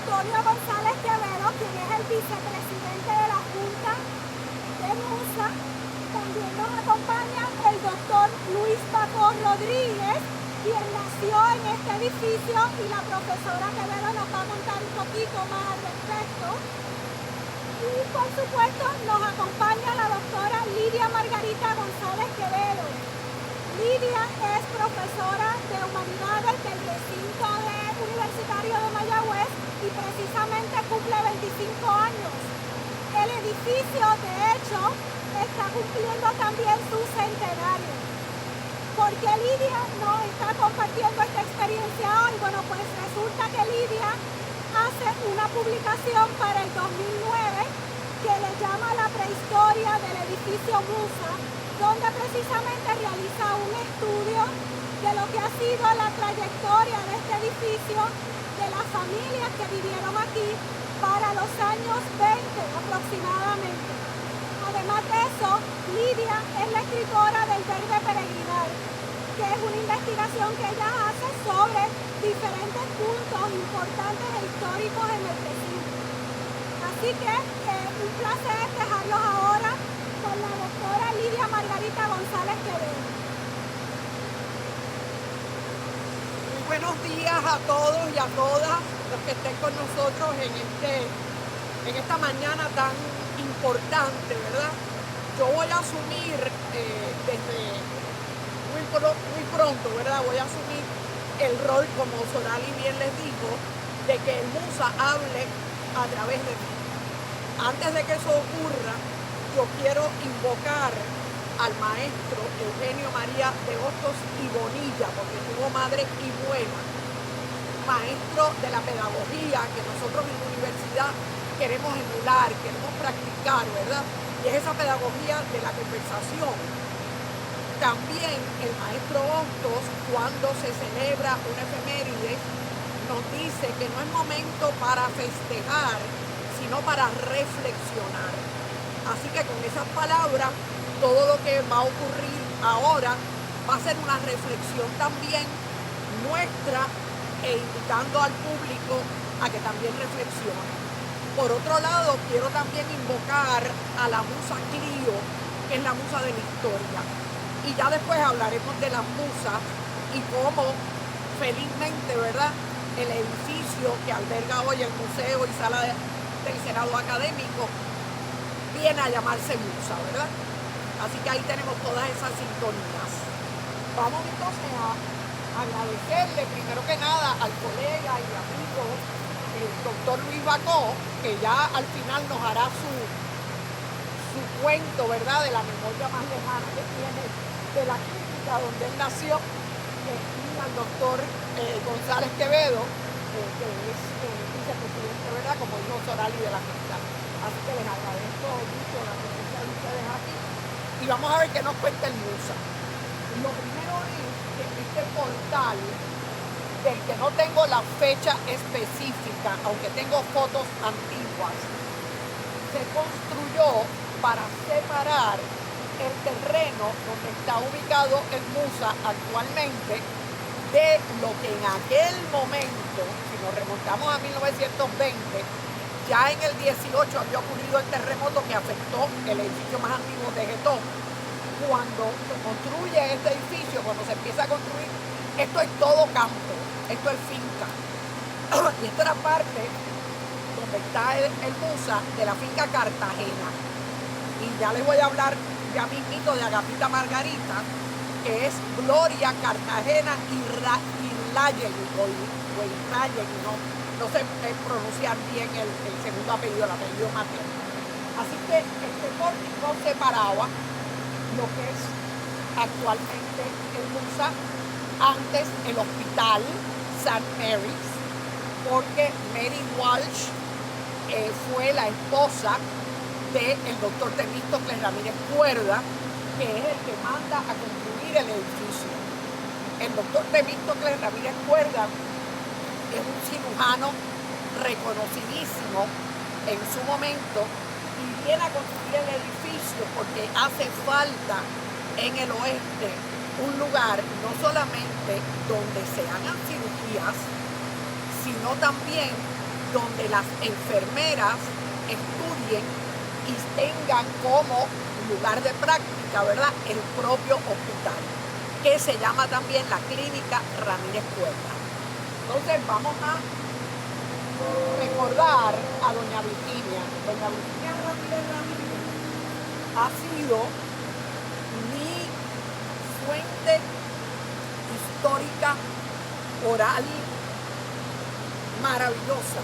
Antonio González Quevedo, quien es el vicepresidente de la Junta de MUSA. También nos acompaña el doctor Luis Paco Rodríguez, quien nació en este edificio, y la profesora Quevedo nos va a contar un poquito más al respecto. Y por supuesto nos acompaña la doctora Lidia Margarita González Quevedo. Lidia es profesora de Humanidades del recinto universitario de Mayagüez y precisamente cumple 25 años. El edificio, de hecho, está cumpliendo también su centenario. ¿Por qué Lidia nos está compartiendo esta experiencia hoy? Bueno, pues resulta que Lidia hace una publicación para el 2009 que le llama La prehistoria del edificio MUSA, donde precisamente realiza un estudio de lo que ha sido la trayectoria de este edificio, de las familias que vivieron aquí para los años 20 aproximadamente. Además de eso, Lidia es la escritora del Verde Peregrinar, que es una investigación que ella hace sobre diferentes puntos importantes e históricos en el recinto. Así que un placer dejarlos ahora con la doctora Lidia Margarita González Quevedo. Muy buenos días a todos y a todas los que estén con nosotros en esta mañana tan importante, ¿verdad? Yo voy a asumir desde muy pronto, ¿verdad? Voy a asumir el rol, como Sorali bien les dijo, de que el MUSA hable a través de mí. Antes de que eso ocurra, yo quiero invocar al maestro Eugenio María de Hostos y Bonilla, porque tuvo madre y buena, maestro de la pedagogía que nosotros en la universidad queremos emular, queremos practicar, ¿verdad? Y es esa pedagogía de la conversación. También el maestro Hostos, cuando se celebra una efeméride, nos dice que no es momento para festejar, sino para reflexionar. Así que con esas palabras, todo lo que va a ocurrir ahora va a ser una reflexión también nuestra, e invitando al público a que también reflexione. Por otro lado, quiero también invocar a la musa Clio, que es la musa de la historia. Y ya después hablaremos de las musas y cómo, felizmente, ¿verdad?, el edificio que alberga hoy el museo y sala del Senado académico viene a llamarse musa, ¿verdad? Así que ahí tenemos todas esas sintonías. Vamos entonces a agradecerle primero que nada al colega y amigo, el doctor Luis Bacó, que ya al final nos hará su cuento, ¿verdad?, de la memoria más lejana que tiene de la clínica donde él nació, y al doctor González Quevedo, que es vicepresidente, ¿verdad?, como dijo Sorali, de la Junta. Así que les agradezco mucho la presencia de ustedes aquí y vamos a ver qué nos cuenta el MUSA. Lo primero es que este portal, del que no tengo la fecha específica, aunque tengo fotos antiguas, se construyó para separar el terreno donde está ubicado el MUSA actualmente de lo que en aquel momento, si nos remontamos a 1920, ya en el 18 había ocurrido el terremoto que afectó el edificio más antiguo de Getón. Cuando se construye este edificio, cuando se empieza a construir, esto es todo campo, esto es finca. Y esto era parte donde está el MUSA de la finca Cartagena. Y ya les voy a hablar ya mismito de Agapita Margarita, que es Gloria Cartagena Irlayen, no sé pronunciar bien el segundo apellido, el apellido materno. Así que este pórtico separaba lo que es actualmente el MUSA, antes el hospital St. Mary's, porque Mary Walsh fue la esposa del doctor Temístocles Ramírez Cuerda, que es el que manda a construir el edificio. El doctor Temístocles Ramírez Cuerda es un cirujano reconocidísimo en su momento y viene a construir el edificio porque hace falta en el oeste un lugar no solamente donde se hagan cirugías, sino también donde las enfermeras estudien y tengan como lugar de práctica, ¿verdad?, el propio hospital, que se llama también la Clínica Ramírez Cuerda. Entonces vamos a recordar a doña Virginia. Doña Virginia Ramírez ha sido mi fuente histórica oral maravillosa,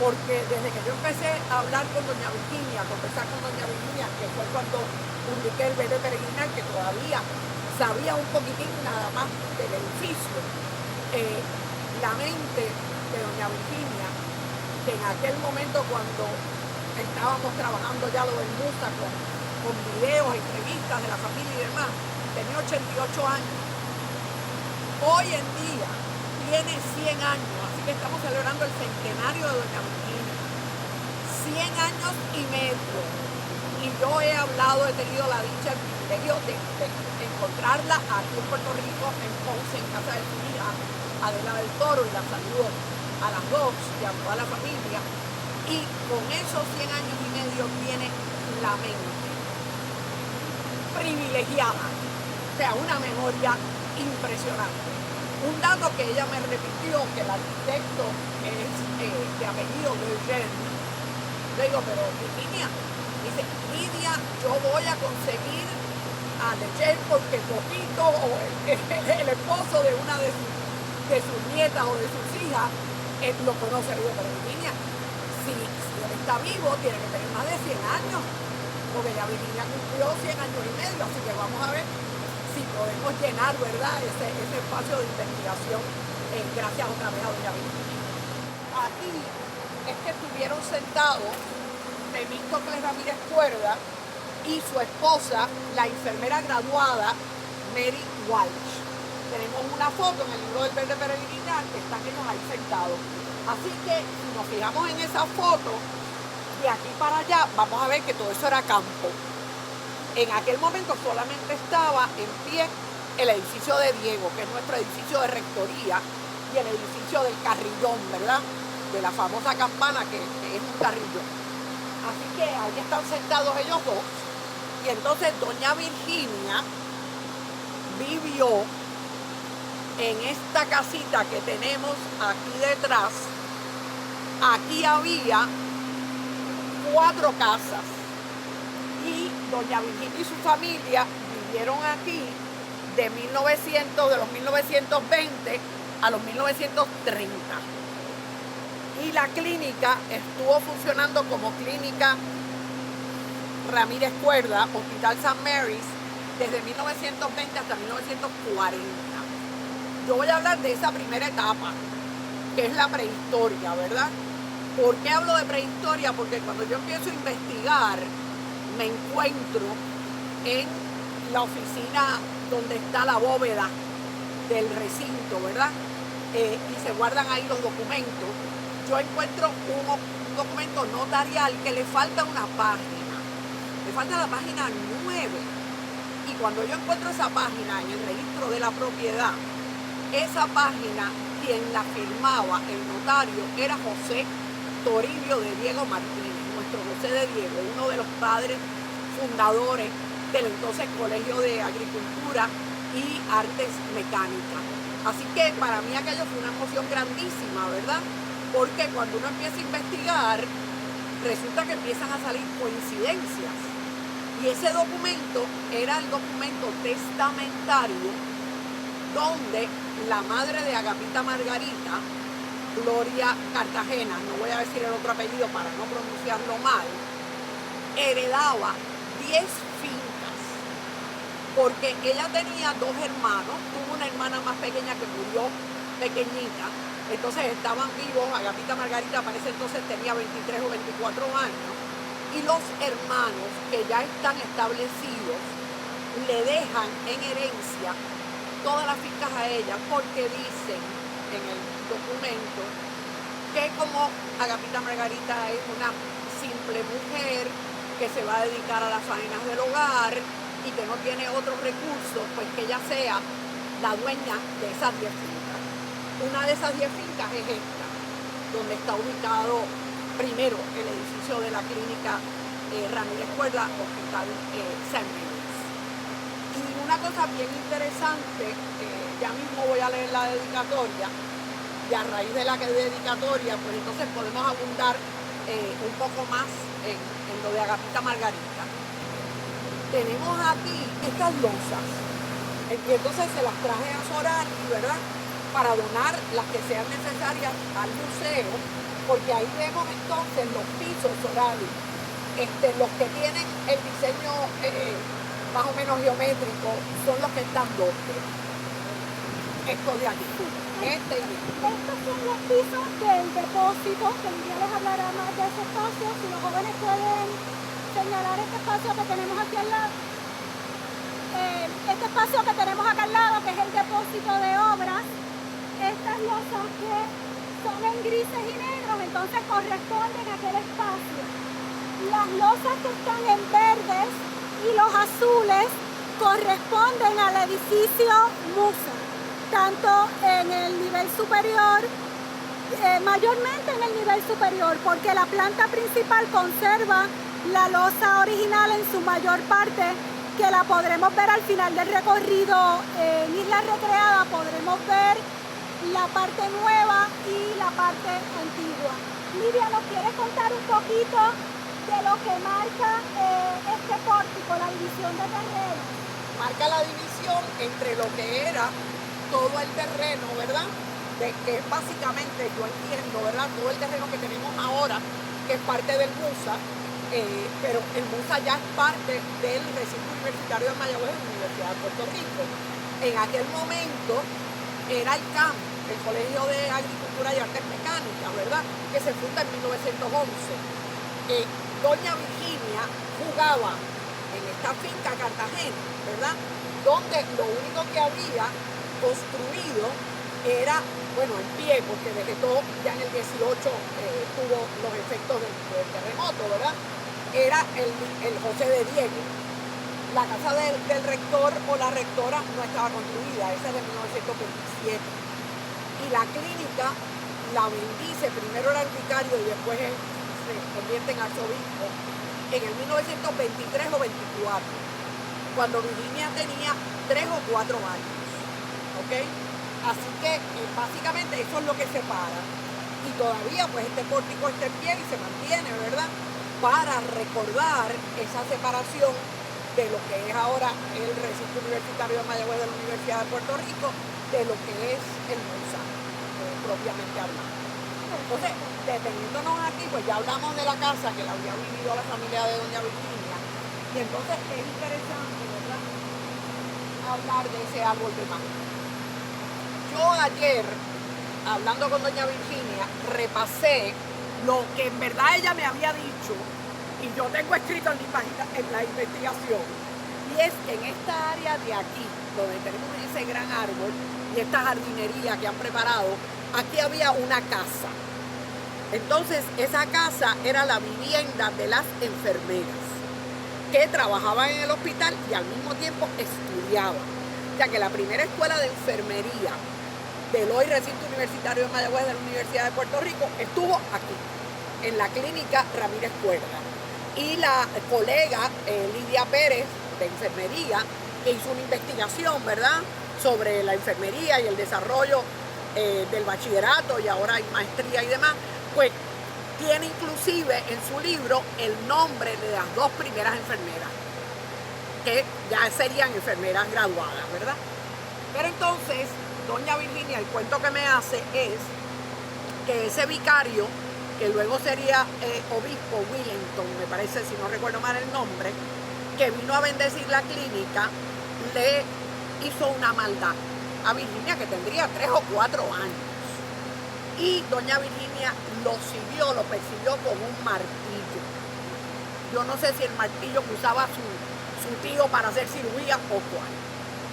porque desde que yo empecé a hablar con doña Virginia, a conversar con doña Virginia, que fue cuando publiqué el Verde Peregrinar, que todavía sabía un poquitín nada más del edificio, la mente de doña Virginia, que en aquel momento cuando estábamos trabajando ya lo del MUSA con videos, entrevistas de la familia y demás, tenía 88 años. Hoy en día tiene 100 años, así que estamos celebrando el centenario de doña Virginia. 100 años y medio. Y yo he hablado, he tenido la dicha, el privilegio de encontrarla aquí en Puerto Rico, en Ponce, en casa de su hija, Adela del Toro, y la saludo a las dos y a toda la familia. Y con esos 100 años y medio tiene la mente privilegiada, o sea, una memoria impresionante. Un dato que ella me repitió, que el arquitecto es de apellido Eugene. Le digo, pero Virginia, dice, Lidia, yo voy a conseguir a Eugene porque Topito, o el esposo de una de sus nietas o de sus hijas, lo conoce. Le digo, pero Virginia, si él está vivo, tiene que tener más de 100 años, porque ya Virginia cumplió 100 años y medio, así que vamos a ver si podemos llenar, ¿verdad?, ese espacio de investigación, gracias otra vez a doña Virginia. Aquí es que estuvieron sentados Temístocles Ramírez Cuerda y su esposa, la enfermera graduada Mary Walsh. Tenemos una foto en el libro del Verde Peregrinar que están ellos ahí sentados. Así que si nos fijamos en esa foto, de aquí para allá vamos a ver que todo eso era campo. En aquel momento solamente estaba en pie el edificio de Diego, que es nuestro edificio de rectoría, y el edificio del carrillón, ¿verdad?, de la famosa campana que es un carrillón. Así que ahí están sentados ellos dos. Y entonces doña Virginia vivió en esta casita que tenemos aquí detrás. Aquí había 4 casas. Y doña Virginia y su familia vivieron aquí de los 1920 a los 1930. Y la clínica estuvo funcionando como Clínica Ramírez Cuerda, Hospital St. Mary's, desde 1920 hasta 1940. Yo voy a hablar de esa primera etapa, que es la prehistoria, ¿verdad? ¿Por qué hablo de prehistoria? Porque cuando yo empiezo a investigar, me encuentro en la oficina donde está la bóveda del recinto, ¿verdad? Y se guardan ahí los documentos. Yo encuentro un documento notarial que le falta una página. Le falta la página 9. Y cuando yo encuentro esa página en el registro de la propiedad, esa página, quien la firmaba, el notario, era José Toribio de Diego Martínez, nuestro José de Diego, uno de los padres fundadores del entonces Colegio de Agricultura y Artes Mecánicas. Así que para mí aquello fue una emoción grandísima, ¿verdad? Porque cuando uno empieza a investigar, resulta que empiezan a salir coincidencias. Y ese documento era el documento testamentario donde la madre de Agapita Margarita, Gloria Cartagena, no voy a decir el otro apellido para no pronunciarlo mal, heredaba 10 fincas, porque ella tenía 2 hermanos, tuvo una hermana más pequeña que murió pequeñita, entonces estaban vivos. Agapita Margarita para ese entonces tenía 23 o 24 años, y los hermanos que ya están establecidos le dejan en herencia todas las fincas a ella, porque dicen en el documento que como Agapita Margarita es una simple mujer que se va a dedicar a las faenas del hogar y que no tiene otros recursos, pues que ella sea la dueña de esas 10 fincas. Una de esas 10 fincas es esta. donde está ubicado primero el edificio de la clínica Ramírez Cuerda, Hospital San Luis. Y una cosa bien interesante, ya mismo voy a leer la dedicatoria, y a raíz de la dedicatoria, pues entonces podemos abundar un poco más en lo de Agapita Margarita. Tenemos aquí estas losas, y entonces se las traje a Sorari, ¿verdad?, para donar las que sean necesarias al museo, porque ahí vemos entonces los pisos, Sorari, los que tienen el diseño más o menos geométrico, son los que están dobles. Esto de aquí, este y este. Estos son los pisos del depósito, que Lidia les hablará más de ese espacio. Si los jóvenes pueden señalar este espacio que tenemos aquí al lado. Este espacio que tenemos acá al lado, que es el depósito de obras. Estas losas que son en grises y negros, entonces corresponden a aquel espacio. Las losas que están en verdes y los azules corresponden al edificio Musa, tanto en el nivel superior, mayormente en el nivel superior, porque la planta principal conserva la losa original en su mayor parte, que la podremos ver al final del recorrido en Isla Recreada. Podremos ver la parte nueva y la parte antigua. Lidia, ¿nos quieres contar un poquito de lo que marca este pórtico, la división de terreno? Marca la división entre lo que era todo el terreno, ¿verdad? Que es básicamente, yo entiendo, ¿verdad?, todo el terreno que tenemos ahora, que es parte del MUSA, pero el MUSA ya es parte del recinto universitario de Mayagüez de la Universidad de Puerto Rico. En aquel momento era el CAM, el Colegio de Agricultura y Artes Mecánicas, ¿verdad?, que se funda en 1911. Doña Virginia jugaba en esta finca Cartagena, ¿verdad?, donde lo único que había construido era, bueno, en pie, porque vegetó ya en el 18, tuvo los efectos del terremoto, ¿verdad? Era el José de Diego. La casa del rector o la rectora no estaba construida, esa es de 1927. Y la clínica la bendice, primero era el vicario y después se convierte en arzobispo, en el 1923 o 24, cuando Virginia tenía 3 o 4 años. ¿Ok? Así que básicamente eso es lo que separa. Y todavía pues este pórtico está en pie y se mantiene, ¿verdad?, para recordar esa separación de lo que es ahora el recinto universitario de Mayagüez de la Universidad de Puerto Rico, de lo que es el MUSA, propiamente hablando. Entonces, deteniéndonos aquí, pues ya hablamos de la casa que la había vivido la familia de doña Virginia, y entonces es interesante, ¿verdad?, hablar de ese árbol de mango. Yo ayer, hablando con doña Virginia, repasé lo que en verdad ella me había dicho, y yo tengo escrito en la investigación, y es que en esta área de aquí, donde tenemos ese gran árbol y esta jardinería que han preparado, aquí había una casa. Entonces, esa casa era la vivienda de las enfermeras que trabajaban en el hospital y al mismo tiempo estudiaban. O sea que la primera escuela de enfermería del hoy recinto universitario de Mayagüez de la Universidad de Puerto Rico estuvo aquí, en la clínica Ramírez Cuerda. Y la colega Lidia Pérez, de enfermería, que hizo una investigación, ¿verdad?, sobre la enfermería y el desarrollo del bachillerato, y ahora hay maestría y demás, pues tiene inclusive en su libro el nombre de las 2 primeras enfermeras, que ya serían enfermeras graduadas, ¿verdad? Pero entonces, doña Virginia, el cuento que me hace es que ese vicario, que luego sería obispo Willington, me parece, si no recuerdo mal el nombre, que vino a bendecir la clínica, le hizo una maldad a Virginia, que tendría 3 o 4 años. Y doña Virginia lo siguió, lo persiguió con un martillo. Yo no sé si el martillo que usaba su tío para hacer cirugía o cuál.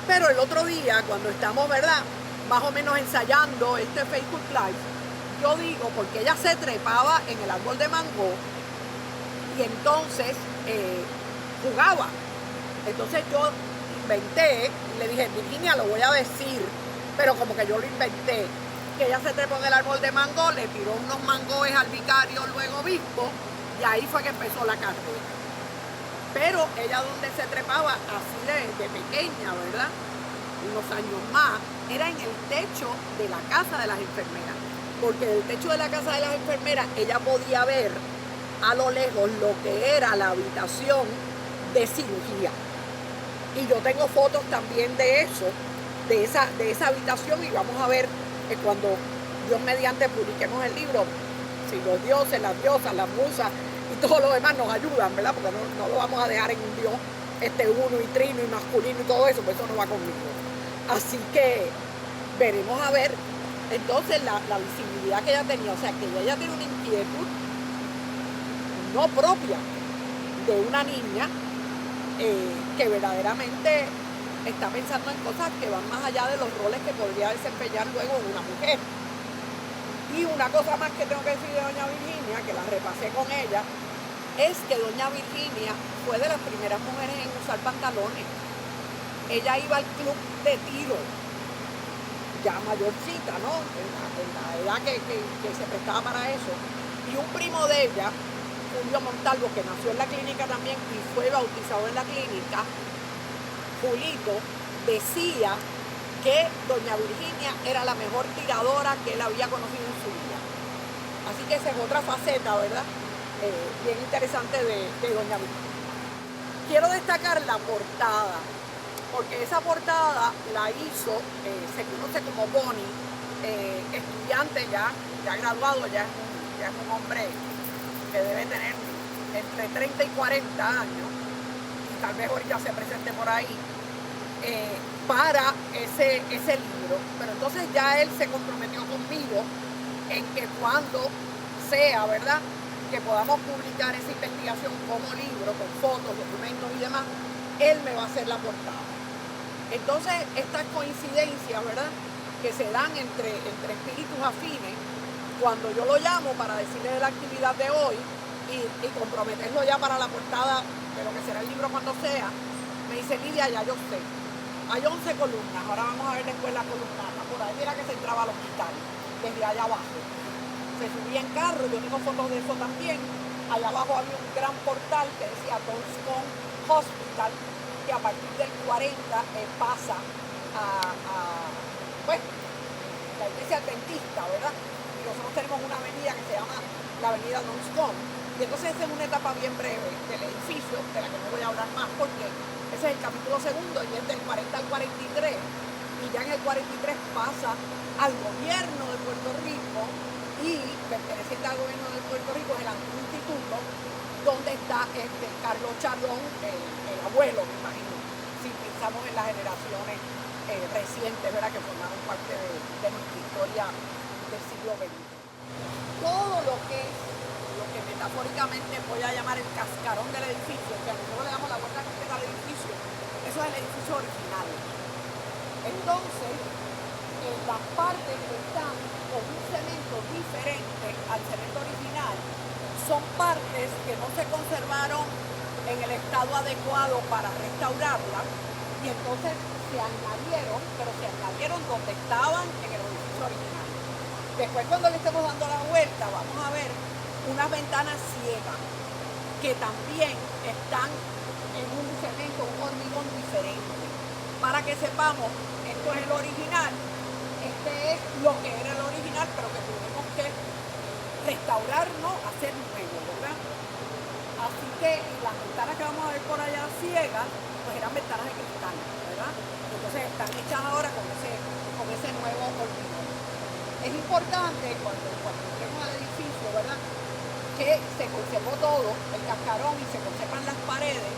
Pero el otro día, cuando estamos, ¿verdad?, más o menos ensayando este Facebook Live, yo digo, porque ella se trepaba en el árbol de mango y entonces jugaba. Entonces yo inventé y le dije, Virginia, lo voy a decir, pero como que yo lo inventé, que ella se trepó en el árbol de mango, le tiró unos mangoes al vicario, luego obispo, y ahí fue que empezó la carrera. Pero ella donde se trepaba, así de pequeña, ¿verdad? Unos años más, era en el techo de la casa de las enfermeras. Porque del techo de la casa de las enfermeras ella podía ver a lo lejos lo que era la habitación de cirugía. Y yo tengo fotos también de eso, de esa habitación, y vamos a ver cuando Dios mediante publiquemos el libro, si los dioses, las diosas, las musas y todo lo demás nos ayudan, ¿verdad? Porque no lo vamos a dejar en un Dios uno y trino y masculino y todo eso, pues eso no va conmigo. Así que veremos a ver entonces la visibilidad que ella tenía, o sea que ella tiene una inquietud no propia de una niña que verdaderamente está pensando en cosas que van más allá de los roles que podría desempeñar luego una mujer. Y una cosa más que tengo que decir de doña Virginia, que la repasé con ella, es que doña Virginia fue de las primeras mujeres en usar pantalones. Ella iba al club de tiro, ya mayorcita, ¿no? En la edad que se prestaba para eso. Y un primo de ella, Julio Montalvo, que nació en la clínica también y fue bautizado en la clínica, Julito, decía que doña Virginia era la mejor tiradora que él había conocido en su vida. Así que esa es otra faceta, ¿verdad? Bien interesante de doña Virginia. Quiero destacar la portada, porque esa portada la hizo, se conoce como Bonnie, estudiante ya graduado, ya es un hombre que debe tener entre 30 y 40 años, y tal vez ahorita se presente por ahí, para ese libro. Pero entonces ya él se comprometió conmigo en que cuando sea, ¿verdad?, que podamos publicar esa investigación como libro, con fotos, documentos y demás, él me va a hacer la portada. Entonces, estas coincidencias, ¿verdad?, que se dan entre espíritus afines, cuando yo lo llamo para decirle de la actividad de hoy y comprometerlo ya para la portada de lo que será el libro cuando sea, me dice: Lidia, ya yo sé, hay 11 columnas, ahora vamos a ver después la columnata, por ahí era que se entraba al hospital, desde allá abajo. Se subía en carro, yo tengo fotos de eso también. Allá abajo había un gran portal que decía Dunscombe Hospital, que a partir del 40 pasa pues, la iglesia adventista, ¿verdad? Y nosotros tenemos una avenida que se llama la avenida Dunscombe. Y entonces esa es una etapa bien breve del edificio, de la que no voy a hablar más porque ese es el capítulo segundo y es del 40 al 43. Y ya en el 43 pasa al gobierno de Puerto Rico, y perteneciente al gobierno de Puerto Rico es el antiguo instituto donde está Carlos Chardón, el abuelo, me imagino, si pensamos en las generaciones recientes, ¿verdad?, que formaron parte de nuestra historia del siglo XX. Todo lo que metafóricamente voy a llamar el cascarón del edificio, que a nosotros le damos la vuelta completa al edificio, eso es el edificio original. Entonces, las partes que están con un cemento diferente al cemento original son partes que no se conservaron en el estado adecuado para restaurarlas, y entonces se añadieron, pero se añadieron donde estaban en el edificio original. Después, cuando le estemos dando la vuelta, vamos a ver unas ventanas ciegas que también están en un cemento, un hormigón diferente, para que sepamos, esto es el original, este es lo que era el original, pero que tuvimos que restaurar, ¿no?, hacer nuevo, ¿verdad? Así que las ventanas que vamos a ver por allá ciegas, pues eran ventanas de cristal, ¿verdad? Entonces están hechas ahora con ese nuevo hormigón. Es importante cuando entremos al edificio, ¿verdad?, que se conservó todo, el cascarón, y se conservan las paredes,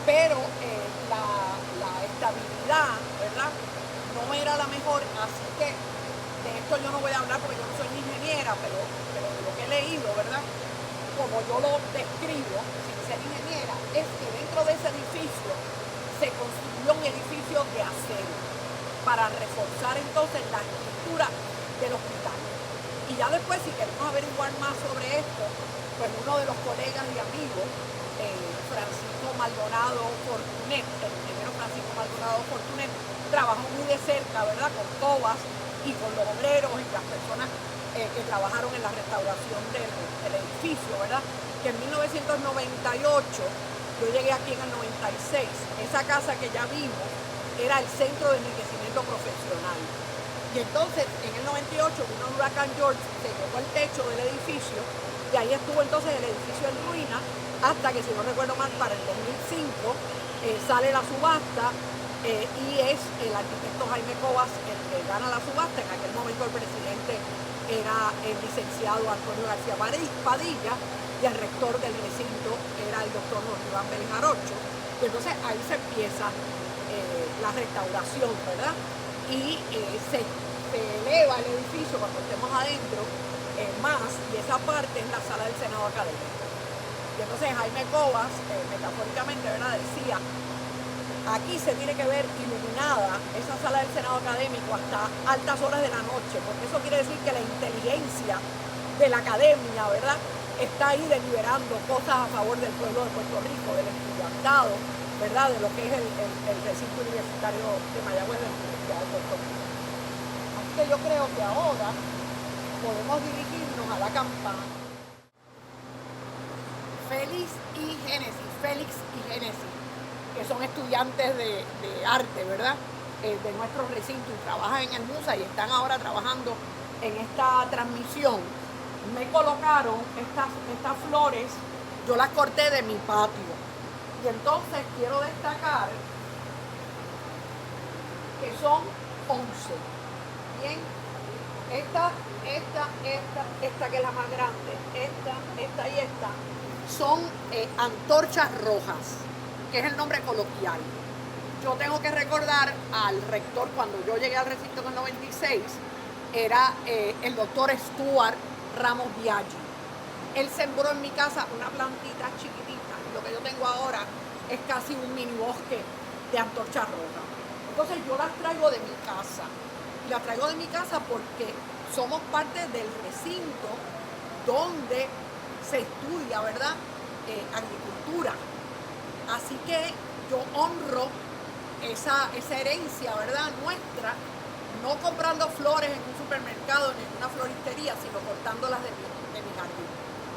pero la estabilidad, ¿verdad?, no era la mejor. Así que de esto yo no voy a hablar porque yo no soy ni ingeniera, pero de lo que he leído, ¿verdad?, como yo lo describo, sin ser ingeniera, es que dentro de ese edificio se construyó un edificio de acero para reforzar entonces la estructura del hospital. Y ya después, si queremos averiguar más sobre esto, pues uno de los colegas y amigos, Francisco Maldonado Fortunet, el ingeniero Francisco Maldonado Fortunet, trabajó muy de cerca, ¿verdad?, con Tobas y con los obreros y las personas que trabajaron en la restauración del edificio, ¿verdad? Que en 1998, yo llegué aquí en el 96, esa casa que ya vimos era el centro de enriquecimiento profesional. Y entonces, en el 98, vino el huracán George, se llevó el techo del edificio, y ahí estuvo entonces el edificio en ruina, hasta que, si no recuerdo mal, para el 2005 sale la subasta, y es el arquitecto Jaime Covas el que gana la subasta. En aquel momento el presidente era el licenciado Antonio García Padilla, y el rector del recinto era el doctor Iván Vélez Jarocho. Y entonces ahí se empieza la restauración, ¿verdad? Y se eleva el edificio cuando estemos adentro más, y esa parte es la sala del Senado Académico. Y entonces Jaime Covas, metafóricamente, ¿verdad?, decía: aquí se tiene que ver iluminada esa sala del Senado Académico hasta altas horas de la noche, porque eso quiere decir que la inteligencia de la academia, ¿verdad?, está ahí deliberando cosas a favor del pueblo de Puerto Rico, del estudiantado, ¿verdad?, de lo que es el recinto universitario de Mayagüez de la Universidad de Puerto Rico. Así que yo creo que ahora podemos dirigirnos a la campana. Félix y Génesis, que son estudiantes de arte, ¿verdad?, de nuestro recinto, y trabajan en el MUSA y están ahora trabajando en esta transmisión. Me colocaron estas flores, yo las corté de mi patio. Y entonces quiero destacar que son 11. Bien, esta que es la más grande, esta y esta, son antorchas rojas, que es el nombre coloquial. Yo tengo que recordar al rector, cuando yo llegué al recinto en el 96, era el doctor Stuart Ramos Biaggi. Él sembró en mi casa una plantita chiquitita, y lo que yo tengo ahora es casi un mini bosque de antorchas rojas. Entonces yo las traigo de mi casa, y las traigo de mi casa porque somos parte del recinto donde se estudia, ¿verdad?, agricultura. Así que yo honro esa herencia, ¿verdad?, nuestra, no comprando flores en un supermercado ni en una floristería, sino cortándolas de mi jardín.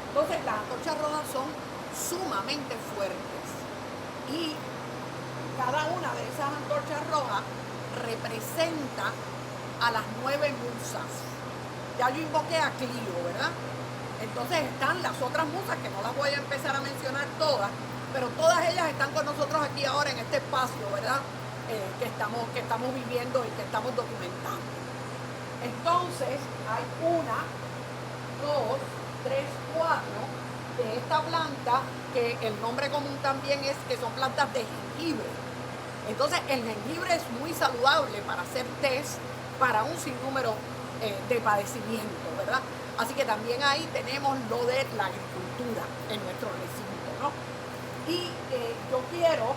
Entonces las antorchas rojas son sumamente fuertes, y cada una de esas antorchas rojas representa a las 9 musas. Ya yo invoqué a Clio, ¿verdad? Entonces están las otras musas, que no las voy a empezar a mencionar todas, pero todas ellas están con nosotros aquí ahora en este espacio, ¿verdad?, que estamos viviendo y que estamos documentando. Entonces hay 1, 2, 3, 4 de esta planta, que el nombre común también es que son plantas de jengibre. Entonces el jengibre es muy saludable para hacer test para un sinnúmero de padecimientos, ¿verdad? Así que también ahí tenemos lo de la agricultura en nuestro recinto, ¿no? Y yo quiero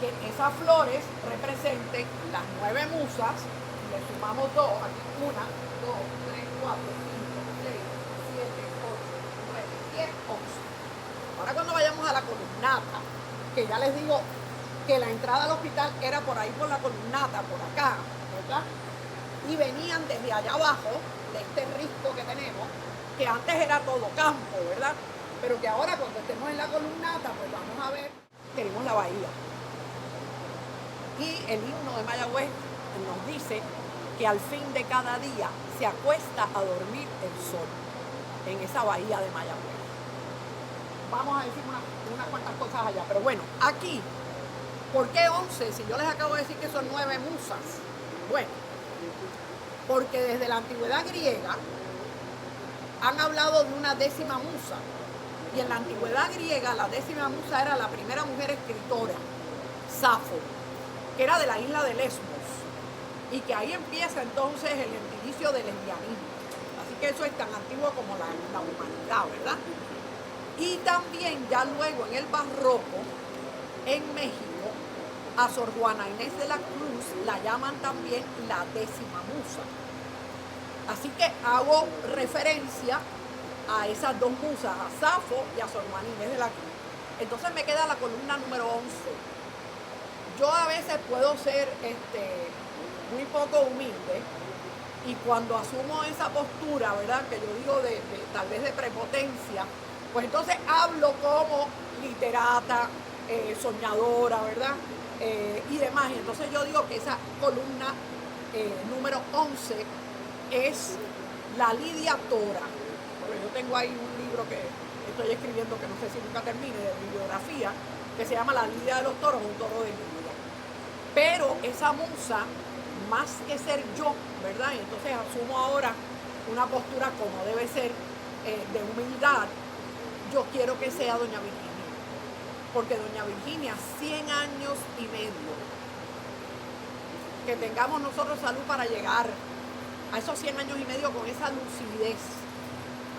que esas flores representen las 9 musas. Le sumamos 2, aquí 1, 2, 3, 4, 5, 6, 7, 8, 9, 10, 11. Ahora cuando vayamos a la columnata, que ya les digo que la entrada al hospital era por ahí, por la columnata, por acá, ¿verdad? Y venían desde allá abajo, de este risco que tenemos, que antes era todo campo, ¿verdad? Pero que ahora, cuando estemos en la columnata, pues vamos a ver, tenemos la bahía. Y el himno de Mayagüez nos dice que al fin de cada día se acuesta a dormir el sol en esa bahía de Mayagüez. Vamos a decir unas cuantas cosas allá, pero bueno, aquí, ¿por qué 11? Si yo les acabo de decir que son 9 musas. Bueno, porque desde la antigüedad griega han hablado de una 10ª musa, y en la antigüedad griega la 10ª musa era la primera mujer escritora, Safo, que era de la isla de Lesbos, y que ahí empieza entonces el gentilicio del lesbianismo. Así que eso es tan antiguo como la humanidad, ¿verdad? Y también ya luego en el barroco, en México, a Sor Juana Inés de la Cruz la llaman también la 10ª musa. Así que hago referencia a esas 2 musas, a Safo y a Sor Juana Inés de la Cruz. Entonces me queda la columna número 11. Yo a veces puedo ser muy poco humilde Y cuando asumo esa postura, ¿verdad? Que yo digo tal vez de prepotencia, pues entonces hablo como literata, soñadora, ¿verdad? Y demás. Y entonces yo digo que esa columna número 11 es la Lidia Tora. Porque yo tengo ahí un libro que estoy escribiendo, que no sé si nunca termine, de bibliografía, que se llama La Lidia de los Toros, un toro de Lidia. Pero esa musa, más que ser yo, ¿verdad? Y entonces asumo ahora una postura como debe ser, de humildad. Yo quiero que sea doña Virginia, porque doña Virginia, 100 años y medio, que tengamos nosotros salud para llegar a esos 100 años y medio con esa lucidez,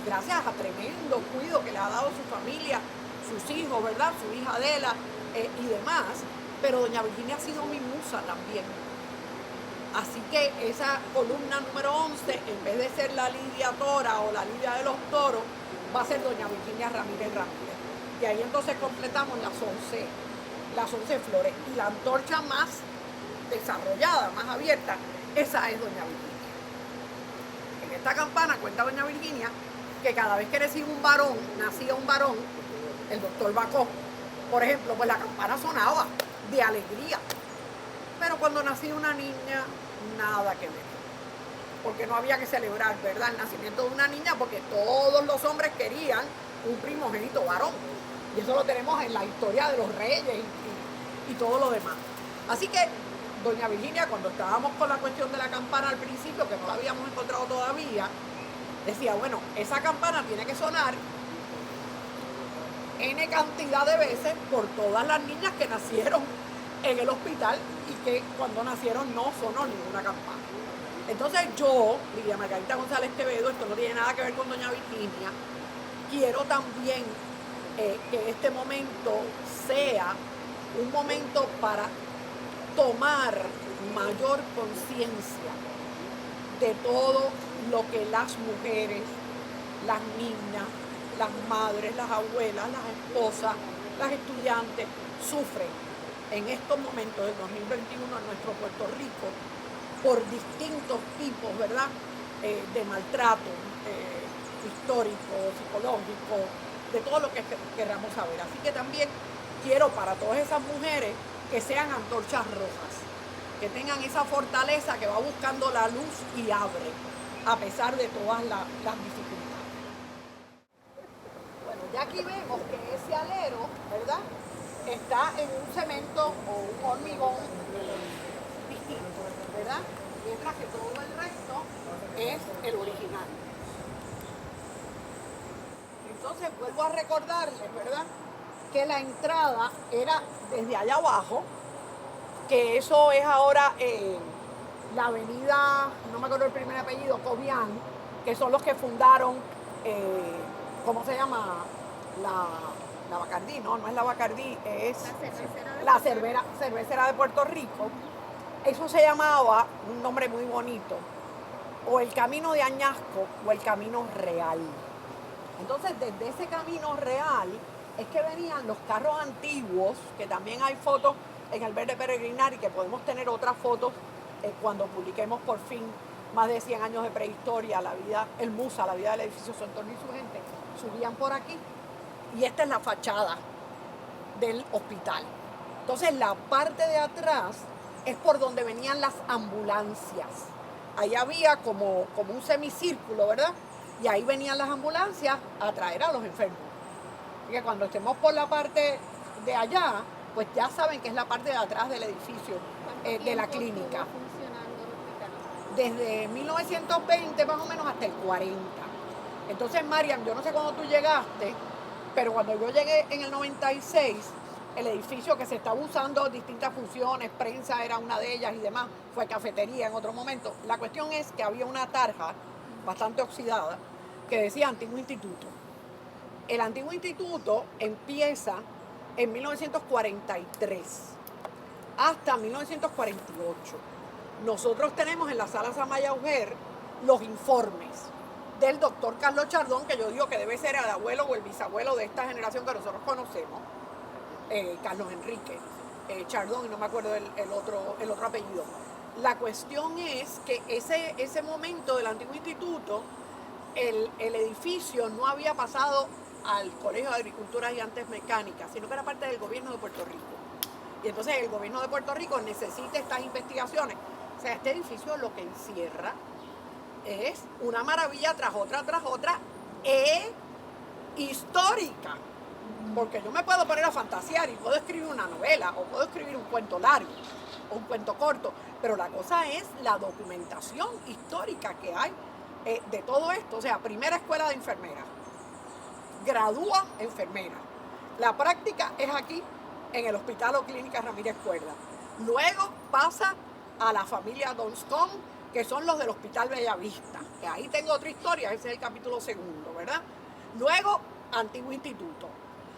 gracias a tremendo cuidado que le ha dado su familia, sus hijos, ¿verdad? Su hija Adela, y demás, pero doña Virginia ha sido mi musa también. Así que esa columna número 11, en vez de ser la Lidia Tora o la Lidia de los Toros, va a ser doña Virginia Ramírez Ramírez. Y ahí entonces completamos las 11 flores. Y la antorcha más desarrollada, más abierta, esa es doña Virginia. En esta campana cuenta doña Virginia que cada vez que nacía un varón, el doctor Bacó, por ejemplo, pues la campana sonaba de alegría. Pero cuando nacía una niña, nada que ver. Porque no había que celebrar, ¿verdad?, el nacimiento de una niña, porque todos los hombres querían un primogénito varón. Y eso lo tenemos en la historia de los reyes y todo lo demás. Así que doña Virginia, cuando estábamos con la cuestión de la campana al principio, que no la habíamos encontrado todavía, decía, bueno, esa campana tiene que sonar N cantidad de veces por todas las niñas que nacieron en el hospital y que cuando nacieron no sonó ninguna campana. Entonces yo, Lidia Margarita González Quevedo, esto no tiene nada que ver con doña Virginia, quiero también que este momento sea un momento para tomar mayor conciencia de todo lo que las mujeres, las niñas, las madres, las abuelas, las esposas, las estudiantes sufren en estos momentos del 2021 en nuestro Puerto Rico por distintos tipos, ¿verdad?, de maltrato histórico, psicológico, de todo lo que queramos saber. Así que también quiero para todas esas mujeres que sean antorchas rojas, que tengan esa fortaleza que va buscando la luz y abre, a pesar de todas las dificultades. Bueno, ya aquí vemos que ese alero, ¿verdad?, está en un cemento o un hormigón distinto, ¿verdad?, mientras que todo el resto es el original. Entonces vuelvo a recordarles, ¿verdad?, que la entrada era desde allá abajo, que eso es ahora la avenida, no me acuerdo el primer apellido, Cobian, que son los que fundaron, ¿cómo se llama? La Bacardí, no es la Bacardí, es la cervecera de Puerto Rico. Eso se llamaba, un nombre muy bonito, o el Camino de Añasco o el Camino Real. Entonces, desde ese Camino Real es que venían los carros antiguos, que también hay fotos en el Verde Peregrinar y que podemos tener otras fotos cuando publiquemos por fin más de 100 años de prehistoria, la vida del edificio Su Entorno y su gente, subían por aquí. Y esta es la fachada del hospital. Entonces, la parte de atrás es por donde venían las ambulancias. Ahí había como un semicírculo, ¿verdad? Y ahí venían las ambulancias a traer a los enfermos. Así que cuando estemos por la parte de allá, pues ya saben que es la parte de atrás del edificio de la clínica. Desde 1920 más o menos hasta el 40. Entonces, Mariam, yo no sé cuándo tú llegaste, pero cuando yo llegué en el 96, el edificio que se estaba usando, distintas funciones, prensa era una de ellas y demás, fue cafetería en otro momento. La cuestión es que había una tarja bastante oxidada que decía Antiguo Instituto. El Antiguo Instituto empieza en 1943 hasta 1948. Nosotros tenemos en la sala Samaya Auger los informes del doctor Carlos Chardón, que yo digo que debe ser el abuelo o el bisabuelo de esta generación que nosotros conocemos, Carlos Enrique Chardón, y no me acuerdo el otro apellido. La cuestión es que ese momento del antiguo instituto, el edificio no había pasado al Colegio de Agricultura y Artes Mecánicas, sino que era parte del gobierno de Puerto Rico. Y entonces el gobierno de Puerto Rico necesita estas investigaciones. O sea, este edificio lo que encierra es una maravilla tras otra, histórica. Porque yo me puedo poner a fantasear y puedo escribir una novela o puedo escribir un cuento largo o un cuento corto, pero la cosa es la documentación histórica que hay de todo esto. O sea, primera escuela de enfermeras, gradúa enfermera. La práctica es aquí en el Hospital o Clínica Ramírez Cuerda. Luego pasa a la familia Donscom, que son los del Hospital Bellavista, que ahí tengo otra historia, ese es el capítulo 2, ¿verdad? Luego, Antiguo Instituto.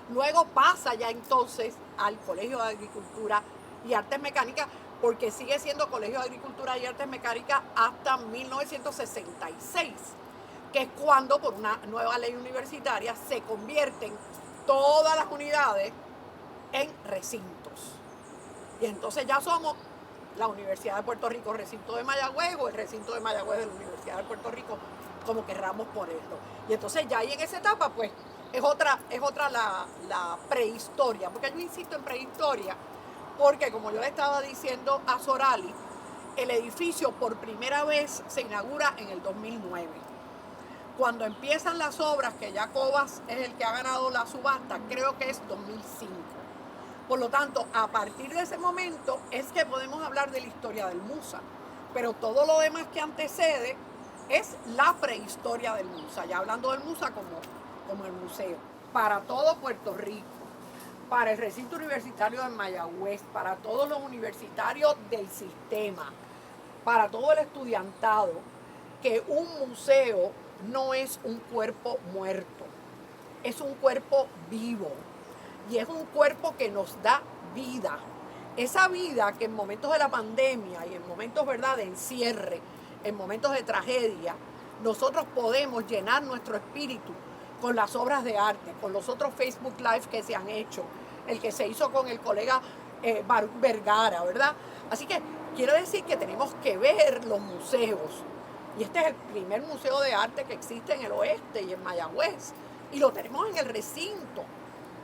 Luego pasa ya entonces al Colegio de Agricultura y Artes Mecánicas, porque sigue siendo Colegio de Agricultura y Artes Mecánicas hasta 1966, que es cuando por una nueva ley universitaria se convierten todas las unidades en recintos. Y entonces ya somos la Universidad de Puerto Rico, recinto de Mayagüez, o el recinto de Mayagüez de la Universidad de Puerto Rico, como querramos ponerlo. Y entonces ya ahí en esa etapa, pues, es otra la prehistoria, porque yo insisto en prehistoria, porque como yo le estaba diciendo a Sorali, el edificio por primera vez se inaugura en el 2009. Cuando empiezan las obras, que ya Cobas es el que ha ganado la subasta, creo que es 2005. Por lo tanto, a partir de ese momento es que podemos hablar de la historia del MUSA, pero todo lo demás que antecede es la prehistoria del MUSA, ya hablando del MUSA como el museo. Para todo Puerto Rico, para el recinto universitario de Mayagüez, para todos los universitarios del sistema, para todo el estudiantado, que un museo no es un cuerpo muerto, es un cuerpo vivo. Y es un cuerpo que nos da vida. Esa vida que en momentos de la pandemia y en momentos, ¿verdad?, de encierre, en momentos de tragedia, nosotros podemos llenar nuestro espíritu con las obras de arte, con los otros Facebook Live que se han hecho, el que se hizo con el colega Vergara, ¿verdad? Así que quiero decir que tenemos que ver los museos. Y este es el primer museo de arte que existe en el oeste y en Mayagüez. Y lo tenemos en el recinto,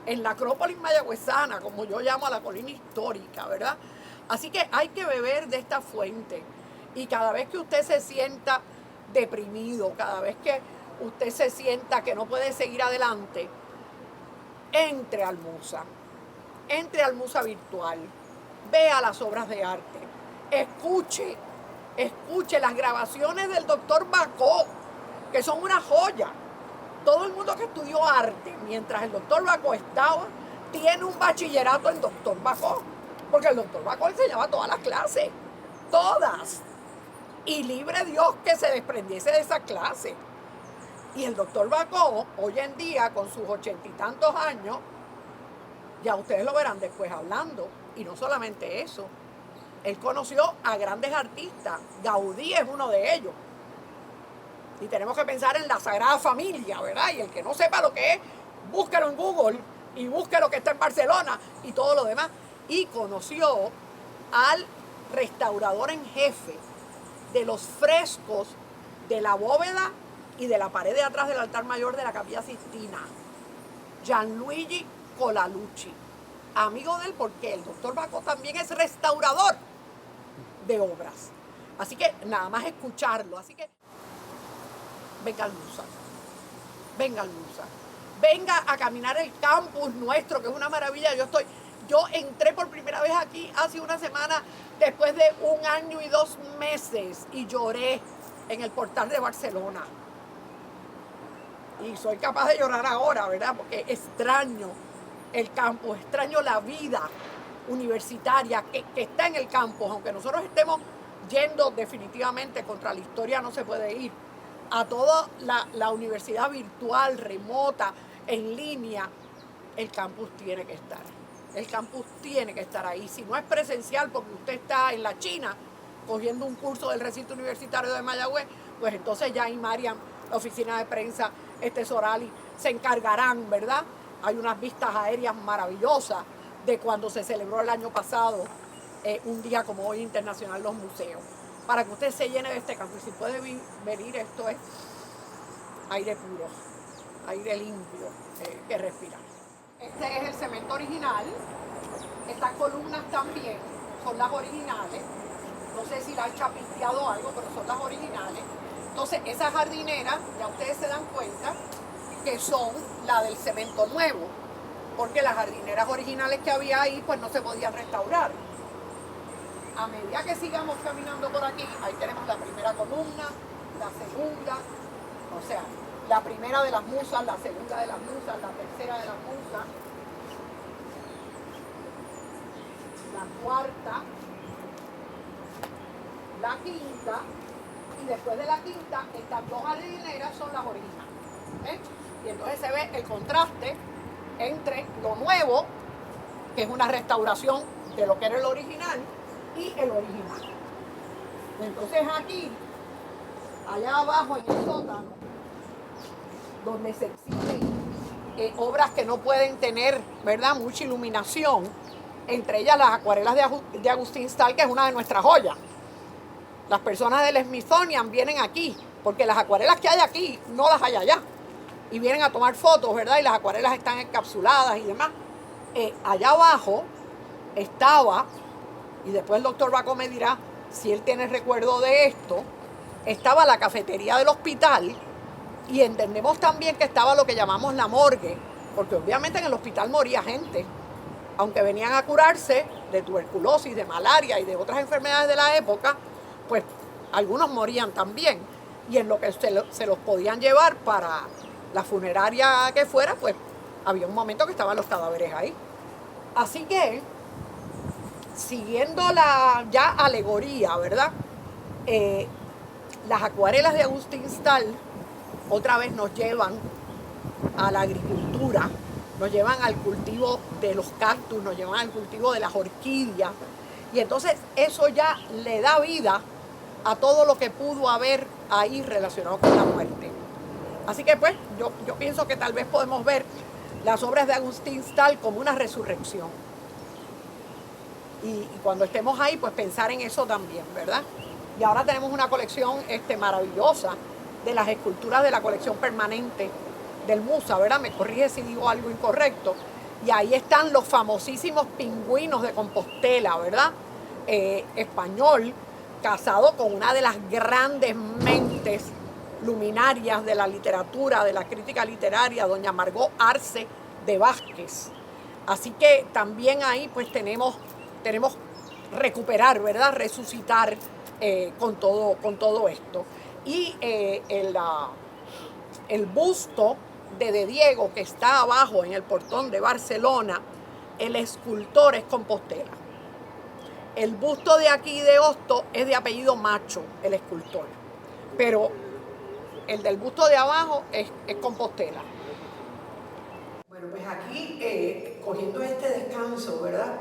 en la Acrópolis mayagüezana, como yo llamo a la colina histórica, ¿verdad? Así que hay que beber de esta fuente. Y cada vez que usted se sienta deprimido, cada vez que usted se sienta que no puede seguir adelante, entre al MUSA virtual, vea las obras de arte, escuche las grabaciones del doctor Bacó, que son una joya. Todo el mundo que estudió arte mientras el doctor Bacó estaba, tiene un bachillerato en doctor Bacó, porque el doctor Bacó enseñaba todas las clases, todas. Y libre Dios que se desprendiese de esa clase. Y el doctor Bacó, hoy en día, con sus 80 y tantos años, ya ustedes lo verán después hablando. Y no solamente eso, él conoció a grandes artistas, Gaudí es uno de ellos. Y tenemos que pensar en la Sagrada Familia, ¿verdad? Y el que no sepa lo que es, búsquelo en Google y busque lo que está en Barcelona y todo lo demás. Y conoció al restaurador en jefe de los frescos de la bóveda y de la pared de atrás del altar mayor de la Capilla Sistina, Gianluigi Colalucci. Amigo de él porque el doctor Bacó también es restaurador de obras. Así que nada más escucharlo. Así que venga al MUSA, venga a caminar el campus nuestro, que es una maravilla. Yo entré por primera vez aquí hace una semana, después de 1 año y 2 meses, y lloré en el portal de Barcelona. Y soy capaz de llorar ahora, ¿verdad? Porque extraño el campus, extraño la vida universitaria que está en el campus, aunque nosotros estemos yendo definitivamente contra la historia, no se puede ir a toda la universidad virtual, remota, en línea. El campus tiene que estar. El campus tiene que estar ahí. Si no es presencial porque usted está en la China cogiendo un curso del recinto universitario de Mayagüez, pues entonces ya ahí Mariam, la oficina de prensa, Sorali, se encargarán, ¿verdad? Hay unas vistas aéreas maravillosas de cuando se celebró el año pasado un día como hoy internacional los museos, para que usted se llene de este campo. Y si puede venir, esto es aire puro, aire limpio que respirar. Este es el cemento original. Estas columnas también son las originales. No sé si la han chapisteado algo, pero son las originales. Entonces, esas jardineras, ya ustedes se dan cuenta que son la del cemento nuevo, porque las jardineras originales que había ahí, pues no se podían restaurar. A medida que sigamos caminando por aquí, ahí tenemos la primera columna, la segunda, o sea, la primera de las musas, la segunda de las musas, la tercera de las musas, la cuarta, la quinta, y después de la quinta, estas dos jardineras son las originales. Y entonces se ve el contraste entre lo nuevo, que es una restauración de lo que era el original, y el original. Entonces aquí, allá abajo en el sótano, donde se exhiben obras que no pueden tener, ¿verdad?, mucha iluminación, entre ellas las acuarelas de Agustín Stahl, que es una de nuestras joyas. Las personas del Smithsonian vienen aquí, porque las acuarelas que hay aquí no las hay allá. Y vienen a tomar fotos, ¿verdad? Y las acuarelas están encapsuladas y demás. Allá abajo estaba, y después el doctor Bacó me dirá si él tiene recuerdo de esto, estaba la cafetería del hospital, y entendemos también que estaba lo que llamamos la morgue, porque obviamente en el hospital moría gente, aunque venían a curarse de tuberculosis, de malaria y de otras enfermedades de la época, pues algunos morían también, y en lo que se los podían llevar para la funeraria que fuera, pues había un momento que estaban los cadáveres ahí. Así que, siguiendo la ya alegoría, ¿verdad? Las acuarelas de Agustín Stahl otra vez nos llevan a la agricultura, nos llevan al cultivo de los cactus, nos llevan al cultivo de las orquídeas, y entonces eso ya le da vida a todo lo que pudo haber ahí relacionado con la muerte. Así que pues yo pienso que tal vez podemos ver las obras de Agustín Stahl como una resurrección. Y cuando estemos ahí, pues pensar en eso también, ¿verdad? Y ahora tenemos una colección maravillosa de las esculturas de la colección permanente del MUSA, ¿verdad? Me corrige si digo algo incorrecto. Y ahí están los famosísimos pingüinos de Compostela, ¿verdad? Español, casado con una de las grandes mentes luminarias de la literatura, de la crítica literaria, doña Margot Arce de Vázquez. Así que también ahí pues tenemos recuperar, ¿verdad? Resucitar con todo esto. Y el busto de Diego, que está abajo en el portón de Barcelona, el escultor es Compostela. El busto de aquí de Hosto es de apellido Macho, el escultor. Pero el del busto de abajo es Compostela. Bueno, pues aquí, cogiendo este descanso, ¿verdad?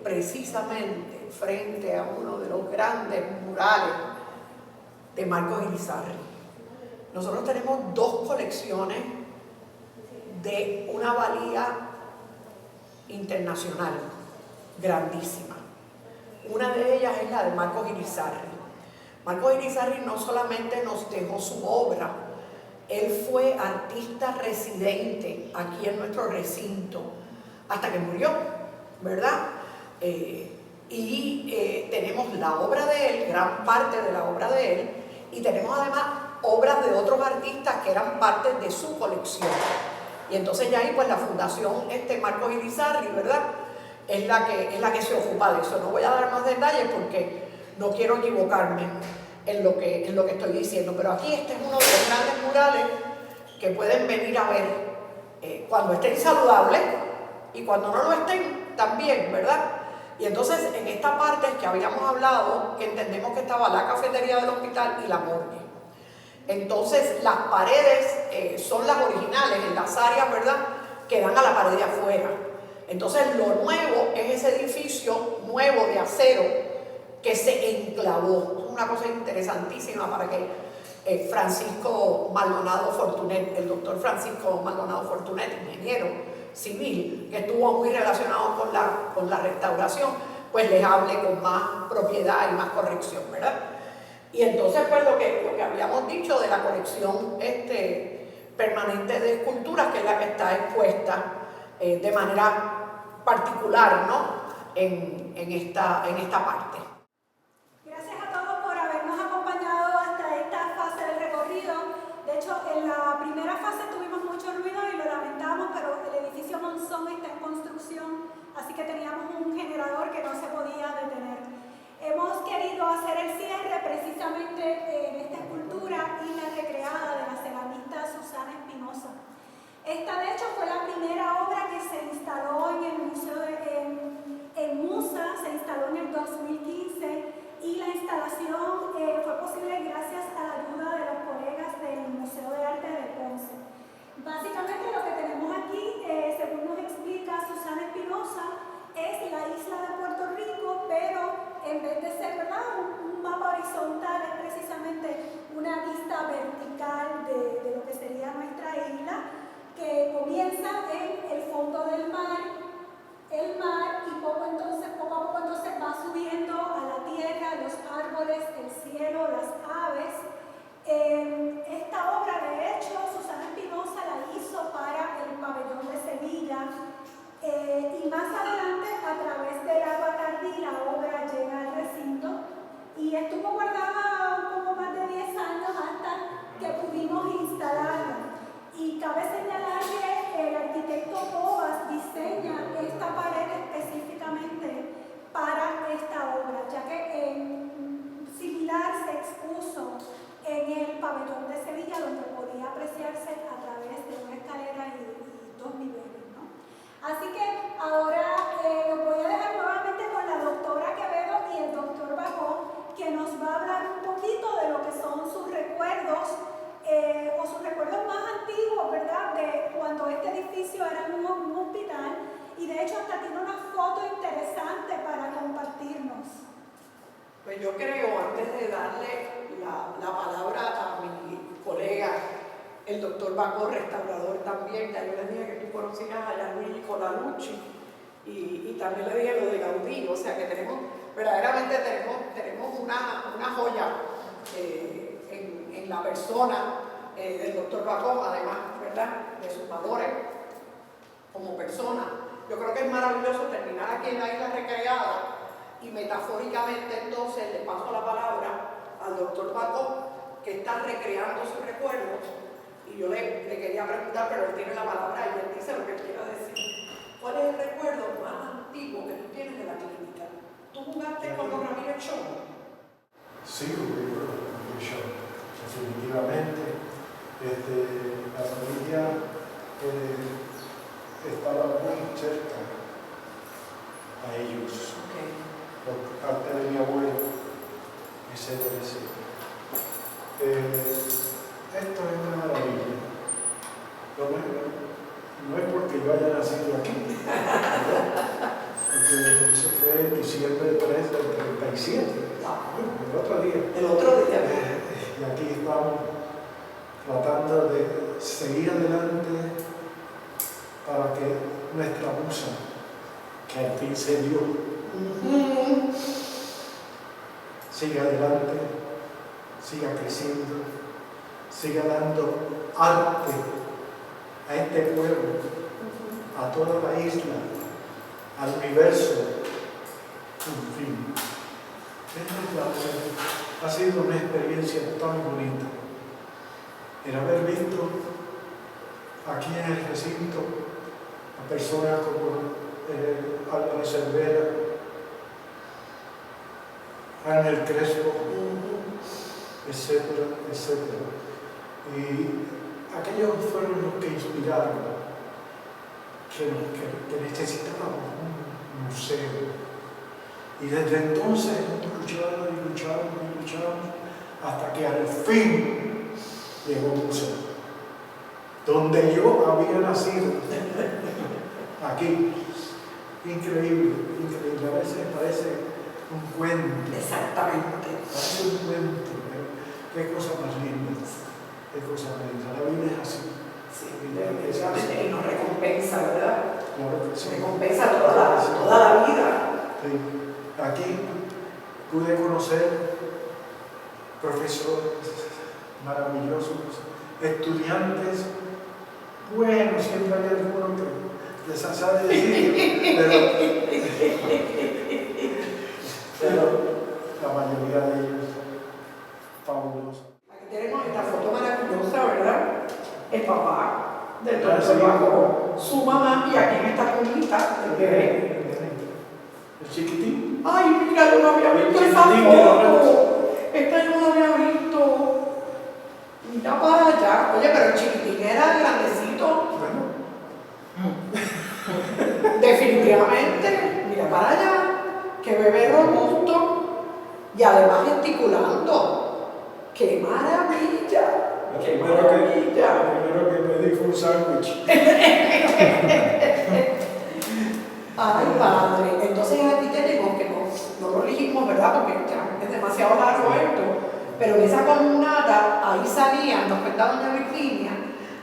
Precisamente frente a uno de los grandes murales de Marcos Irizarry. Nosotros tenemos dos colecciones de una valía internacional grandísima. Una de ellas es la de Marcos Irizarry. Marcos Irizarry no solamente nos dejó su obra, él fue artista residente aquí en nuestro recinto hasta que murió, ¿verdad? Tenemos la obra de él, gran parte de la obra de él, y tenemos además obras de otros artistas que eran parte de su colección. Y entonces ya ahí pues la fundación Marcos Irizarry, ¿verdad? Es la que se ocupa de eso. No voy a dar más detalles porque no quiero equivocarme en lo que estoy diciendo, pero aquí este es uno de los grandes murales que pueden venir a ver cuando estén saludables y cuando no lo estén también, ¿verdad? Y entonces en esta parte que habíamos hablado, que entendemos que estaba la cafetería del hospital y la morgue. Entonces las paredes son las originales en las áreas, ¿verdad?, que dan a la pared de afuera. Entonces lo nuevo es ese edificio nuevo de acero que se enclavó. Es una cosa interesantísima para que Francisco Maldonado Fortunet, el doctor Francisco Maldonado Fortunet, ingeniero civil, que estuvo muy relacionado con la restauración, pues les hable con más propiedad y más corrección, ¿verdad? Y entonces pues lo que habíamos dicho de la colección permanente de esculturas, que es la que está expuesta de manera particular, ¿no? en esta parte. Gracias a todos por habernos acompañado hasta esta fase del recorrido. De hecho, en la primera fase tuvimos mucho ruido y lo lamentamos, pero el edificio Monzón está en construcción, así que teníamos un generador que no se podía detener. Hemos querido hacer el cierre precisamente en esta escultura Isla Recreada de la ceramista Susana Espinosa. Esta, de hecho, fue la primera obra que se instaló en el Museo en Musa, se instaló en el 2015 y la instalación fue posible gracias a la ayuda de los colegas del Museo de Arte de Ponce. Básicamente lo que tenemos aquí, según nos explica Susana Espinosa, es la isla de Puerto Rico, pero en vez de ser, ¿verdad?, un mapa horizontal, es precisamente una vista vertical de lo que sería nuestra isla, que comienza en el fondo del mar, y poco a poco entonces va subiendo a la tierra, los árboles, el cielo, las aves. Esta obra, de hecho, Susana Espinosa la hizo para el pabellón de Sevilla, y más adelante, a través del agua Tardí, la obra llega al recinto y estuvo guardada un poco más de 10 años hasta que pudimos instalarla. Y cabe señalar que el arquitecto Cobas diseña esta pared específicamente para esta obra, ya que similar se expuso en el pabellón de Sevilla, donde podía apreciarse a través de una escalera y 2 niveles, ¿no? Así que ahora los voy a dejar nuevamente con la doctora Quevedo y el doctor Bacó, que nos va a hablar un poquito de lo que son sus recuerdos, o sus recuerdos más antiguos, ¿verdad?, de cuando este edificio era un hospital, y de hecho hasta tiene una foto interesante para compartirnos. Pues yo creo, antes de darle la palabra a mi colega, el doctor Bacó, restaurador también, ya yo les dije que tú conocías a Gianluigi Colalucci, y también le dije lo de Gaudí, o sea que verdaderamente tenemos una joya en la persona del doctor Bacó, además, ¿verdad?, de sus valores como persona. Yo creo que es maravilloso terminar aquí en la Isla Recreada y metafóricamente entonces le paso la palabra al doctor Bacó, que está recreando sus recuerdos, y yo le quería preguntar, pero él tiene la palabra y él dice lo que quiera decir. ¿Cuál es el recuerdo más antiguo que tú tienes de la clínica? ¿Tú jugaste con los Ramírez Show? Sí, jugué con los Ramírez Show, definitivamente. La familia estaba muy cerca a ellos, por parte de mi abuelo, etcétera, etcétera. Esto es una maravilla. No es porque yo haya nacido aquí, ¿verdad? Porque eso fue en diciembre 3 del 37, el otro día. Y aquí estamos tratando de seguir adelante para que nuestra musa, que al fin se dio, siga adelante, siga creciendo, siga dando arte a este pueblo, a toda la isla, al universo, en fin. Ha sido una experiencia tan bonita el haber visto aquí en el recinto a personas como Álvaro Cervera, Ángel Crespo, etcétera, etcétera. Y aquellos fueron los que inspiraron que necesitábamos un museo. Y desde entonces hemos luchado y luchado y luchado hasta que al fin llegó un museo, donde yo había nacido, aquí. Increíble, increíble. A veces parece un cuento. Exactamente. Parece un cuento, pero qué cosa más linda. Qué cosa más linda. La vida es así. Sí, y nos recompensa, ¿verdad? Claro que sí. Recompensa toda la vida. Sí. Aquí pude conocer profesores maravillosos, estudiantes, bueno, siempre hay alguno que les sabe decir, pero la mayoría de ellos fabulosos. Aquí tenemos esta foto maravillosa, ¿verdad? El papá del Ah, sí. doctor Baco, su mamá, y aquí en esta cunita, el bebé. El chiquitín. Ay, mira, yo no había visto El esa chiquitín que foto. Esta yo no la había visto. Mira para allá. Oye, pero el chiquitín era grandecito. Bueno, Definitivamente. Mira para allá. Qué bebé robusto. Y además gesticulando. ¡Qué maravilla! ¡Qué maravilla! Lo primero que pedí fue un sándwich. Ay, padre. Entonces aquí tenemos que no lo elegimos, ¿verdad? Porque ya es demasiado largo esto. Pero en esa columnata, ahí salían, nos cuenta doña Virginia,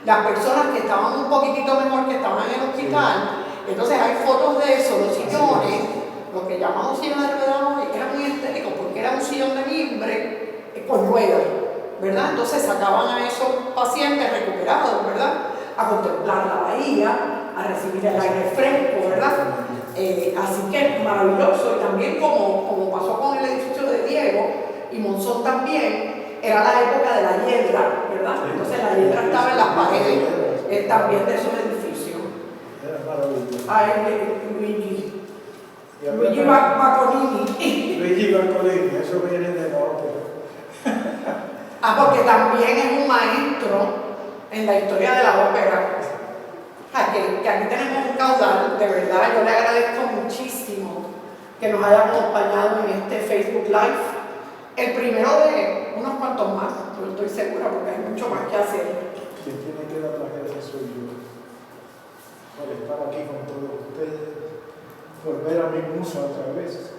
las personas que estaban un poquitito mejor, que estaban en el hospital. Entonces hay fotos de eso, los sillones, lo que llamamos sillones de ruedas hoy, era muy estético porque era un sillón de mimbre con ruedas, ¿verdad? Entonces sacaban a esos pacientes recuperados, ¿verdad? A contemplar la bahía, a recibir el aire fresco, ¿verdad? Así que maravilloso. Y también como pasó con el edificio de Diego y Monzón también, era la época de la hiedra, ¿verdad? Entonces la hiedra estaba en las paredes también de esos edificios. Era maravilloso. Luigi Bacconini. Luigi Bacconini, eso viene de la ópera. Porque también es un maestro en la historia de la ópera. Que aquí tenemos un caudal, de verdad, yo le agradezco muchísimo que nos haya acompañado en este Facebook Live. El primero de unos cuantos más, yo estoy segura, porque hay mucho más que hacer. Quien tiene que dar las gracias soy yo, por estar aquí con todos ustedes, por ver a mi musa otra vez.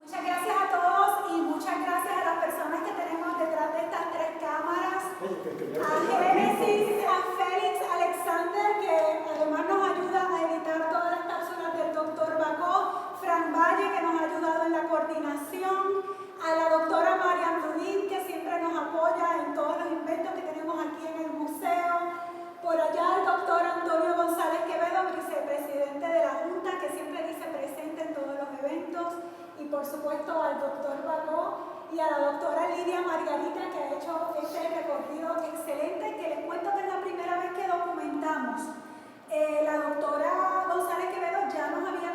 Muchas gracias a todos y muchas gracias a las personas que tenemos detrás de estas tres cámaras. A Génesis, a Félix Alexander, que además nos ayuda a editar todas las cápsulas del doctor Bacó, Fran Valle, que nos ha ayudado en la coordinación, a la doctora Marian Rudín, que siempre nos apoya en todos los inventos que tenemos aquí en el museo, por allá el doctor Antonio González Quevedo, vicepresidente de la Junta, que siempre dice presente en todos los eventos, y por supuesto al doctor Bacó y a la doctora Lidia Margarita, que ha hecho este recorrido excelente, que les cuento que es la primera vez que documentamos. La doctora González Quevedo ya nos había